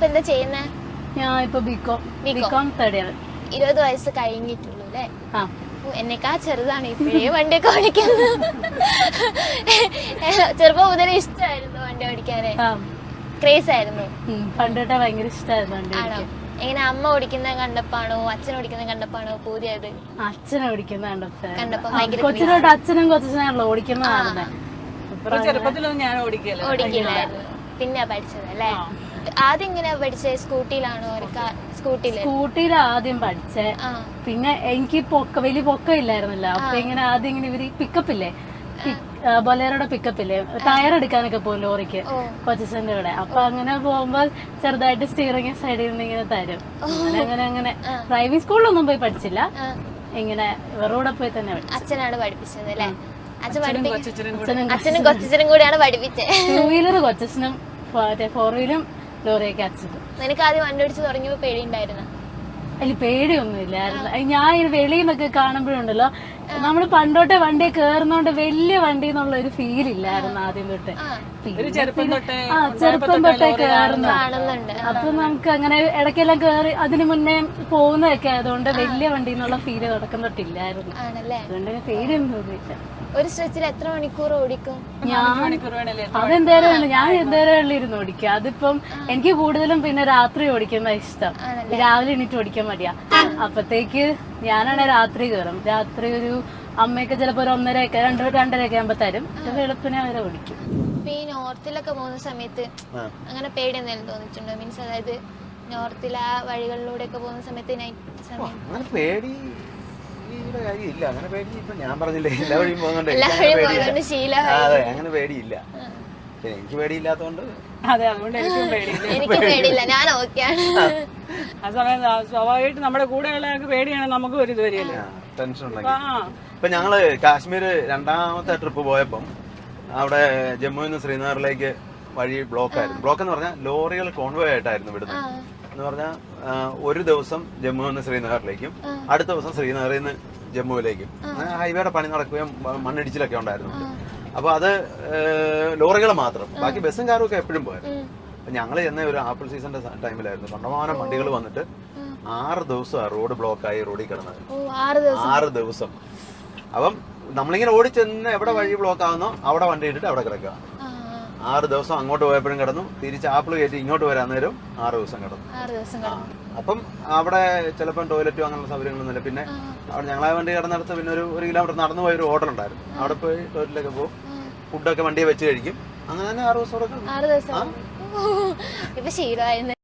ഇപ്പൊ എന്താ ചെയ്യുന്നേ? ഞാൻ ഇപ്പൊ ബികോം തേർഡ് ഇയർ. 20 വയസ്സ് കഴിഞ്ഞിട്ടുള്ളൂ അല്ലേ? എന്നെക്കാ ചെറുതാണ് ഇപ്പോഴേ വണ്ടിയൊക്കെ ഓടിക്കുന്നത്. ചെറുപ്പം മുതലേ ഇഷ്ടമായിരുന്നു വണ്ടി ഓടിക്കാനേ? ക്രേസ് ആയിരുന്നു? പണ്ടോട്ടെ ഭയങ്കര ഇഷ്ടമായിരുന്നു. ആണോ? എങ്ങനെ അമ്മ ഓടിക്കുന്ന കണ്ടപ്പാണോ അച്ഛൻ ഓടിക്കുന്ന കണ്ടപ്പാണോ പൂതിയായത്? അച്ഛനെ ഓടിക്കുന്ന കണ്ടപ്പോ കൊച്ചിലോട്ട് അച്ഛനും കൊച്ചാണല്ലോ ഓടിക്കുന്നതാണ്. ചെറുപ്പത്തിലൊന്നും ഞാൻ ഓടിക്കില്ലായിരുന്നു. പിന്നെ പഠിച്ചത് അല്ലേ? ആദ്യം എങ്ങനെയാ പഠിച്ചേ? സ്കൂട്ടിയിലാണോ? സ്കൂട്ടിയിൽ ആദ്യം പഠിച്ചേ. പിന്നെ എനിക്ക് വലിയ പൊക്കം ഇല്ലായിരുന്നല്ലോ. അപ്പൊ ഇങ്ങനെ ആദ്യം ഇങ്ങനെ ഇവര് പിക്കപ്പില്ലേ, ബൊലേറോയുടെ പിക്കപ്പില്ലേ, ടയർ എടുക്കാനൊക്കെ പോകും ലോറിക്ക് കൊച്ചച്ഛന്റെ കൂടെ. അപ്പൊ അങ്ങനെ പോകുമ്പോ ചെറുതായിട്ട് സ്റ്റിയറിംഗ് സൈഡിൽ നിന്ന് ഇങ്ങനെ തരും. അങ്ങനെ ഡ്രൈവിംഗ് സ്കൂളിലൊന്നും പോയി പഠിച്ചില്ല. ഇങ്ങനെ വെറുതെ പോയി തന്നെ പഠിച്ചു. അച്ഛനാണ് പഠിപ്പിച്ചത് അല്ലേ? അച്ഛനും കൊച്ചച്ഛനും കൂടിയാണ് പഠിപ്പിച്ചത്. 2 വീലർ കൊച്ചച്ഛനും 4 വീലും ലോറിയൊക്കെ അച്ഛനും. നിനക്ക് ആദ്യം വണ്ടി ഓടിച്ച് തുടങ്ങിയപ്പോ പേടിയുണ്ടായിരുന്നു? അതിൽ പേടിയൊന്നും ഇല്ലായിരുന്നു. ഞാൻ ഈ വെളിയിൽ നിന്നൊക്കെ കാണുമ്പോഴുണ്ടല്ലോ, നമ്മള് പണ്ടോട്ടെ വണ്ടി കേറുന്നോണ്ട് വലിയ വണ്ടി എന്നുള്ള ഒരു ഫീൽ ഇല്ലായിരുന്നു ആദ്യം തൊട്ട്. ചെറുപ്പം തൊട്ടേ കേറുന്ന. അപ്പൊ നമുക്ക് അങ്ങനെ ഇടയ്ക്കെല്ലാം കേറി അതിന് മുന്നേ പോകുന്നതൊക്കെ ആയതുകൊണ്ട് വലിയ വണ്ടി എന്നുള്ള ഫീല് തുടക്കം തൊട്ടില്ലായിരുന്നു. അതുകൊണ്ട് പേടിയൊന്നും തോന്നിയില്ല. ഒരു സ്ട്രെച്ചിൽ എത്ര മണിക്കൂർ ഓടിക്കും? അതെന്തേരം ഞാൻ എന്തേരം ഇരുന്ന് ഓടിക്കുക. അതിപ്പം എനിക്ക് കൂടുതലും പിന്നെ രാത്രി ഓടിക്കുന്ന ഇഷ്ടം. രാവിലെ എണീറ്റ് ഓടിക്കാൻ മടിയാ. അപ്പത്തേക്ക് ഞാനാണെ രാത്രി കയറും. രാത്രി ഒരു അമ്മയൊക്കെ ചിലപ്പോ ഒരു 1:30 2:30 ആകുമ്പോ തരും. വെളുപ്പിനെ വരെ ഓടിക്കും. ഈ നോർത്തിലൊക്കെ പോകുന്ന സമയത്ത് അങ്ങനെ പേടി എന്തെങ്കിലും തോന്നിയിട്ടുണ്ടോ? മീൻസ് അതായത് നോർത്തിലെ ആ വഴികളിലൂടെ ഒക്കെ പോകുന്ന സമയത്ത് നൈറ്റ് സമയം ഇല്ല. അങ്ങനെ പേടി ഇപ്പൊ ഞാൻ പറഞ്ഞില്ലേ, എല്ലാ വഴിയും പോകുന്നുണ്ട്. അതെ, അങ്ങനെ പേടിയില്ല. എനിക്ക് പേടിയില്ലാത്തോണ്ട് എനിക്ക് പേടിയില്ല, ഞാൻ ഓക്കെയാണ്. ആ സമയം സ്വാഭാവികമായിട്ട് നമ്മുടെ കൂടെയുള്ള പേടിയാണ് നമുക്ക് ഒരു ഇത് വരികയല്ലേ, ടെൻഷൻ ഉണ്ടെങ്കിൽ. ഇപ്പൊ ഞങ്ങള് കാശ്മീർ 2ാമത്തെ ട്രിപ്പ് പോയപ്പം അവിടെ ജമ്മുവിൽ നിന്ന് ശ്രീനഗറിലേക്ക് വഴി ബ്ലോക്ക് ആയിരുന്നു. ബ്ലോക്ക് എന്ന് പറഞ്ഞാൽ ലോറികൾ കോൺവോയ് ആയിട്ടായിരുന്നു വിടുന്നത്. എന്ന് പറഞ്ഞാൽ ഒരു ദിവസം ജമ്മുവിൽ നിന്ന് ശ്രീനഗറിലേക്കും അടുത്ത ദിവസം ശ്രീനഗറിൽ നിന്ന് ജമ്മുവിലേക്കും. ഹൈവേയുടെ പണി നടക്കുകയും മണ്ണിടിച്ചിലൊക്കെ ഉണ്ടായിരുന്നു. അപ്പൊ അത് ലോറികൾ മാത്രം, ബാക്കി ബസ്സും കാറും ഒക്കെ എപ്പോഴും പോയായിരുന്നു. അപ്പൊ ഞങ്ങൾ ചെന്ന ഒരു ആപ്പിൾ സീസണിന്റെ ടൈമിലായിരുന്നു. കണ്ടമാനം വണ്ടികൾ വന്നിട്ട് 6 ദിവസമാണ് റോഡ് ബ്ലോക്കായി റോഡിൽ കിടന്നത്. 6 ദിവസം. അപ്പം നമ്മളിങ്ങനെ ഓടിച്ചെന്ന് എവിടെ വഴി ബ്ലോക്ക് ആവുന്നോ അവിടെ വണ്ടി ഇട്ടിട്ട് അവിടെ കിടക്കുക. 6 ദിവസം അങ്ങോട്ട് പോയപ്പോഴും കിടന്നു. തിരിച്ച് ആപ്പിൾ കയറ്റി ഇങ്ങോട്ട് വരാൻ നേരം 6 ദിവസം കിടന്നു. അപ്പം അവിടെ ചിലപ്പം ടോയ്ലറ്റും അങ്ങനെയുള്ള സൗകര്യങ്ങളൊന്നുമില്ല. പിന്നെ അവിടെ ഞങ്ങളെ വണ്ടി കിടന്നിടത്ത് പിന്നെ ഒരു കിലോമീറ്റർ നടന്നു പോയ ഒരു ഹോട്ടൽ ഉണ്ടായിരുന്നു. അവിടെ പോയി ടോയ്ലറ്റിലൊക്കെ പോകും, ഫുഡൊക്കെ വണ്ടിയെ വെച്ച് കഴിക്കും. അങ്ങനെ തന്നെ 6 ദിവസം. ഇപ്പൊ ശീലമായിരുന്നു.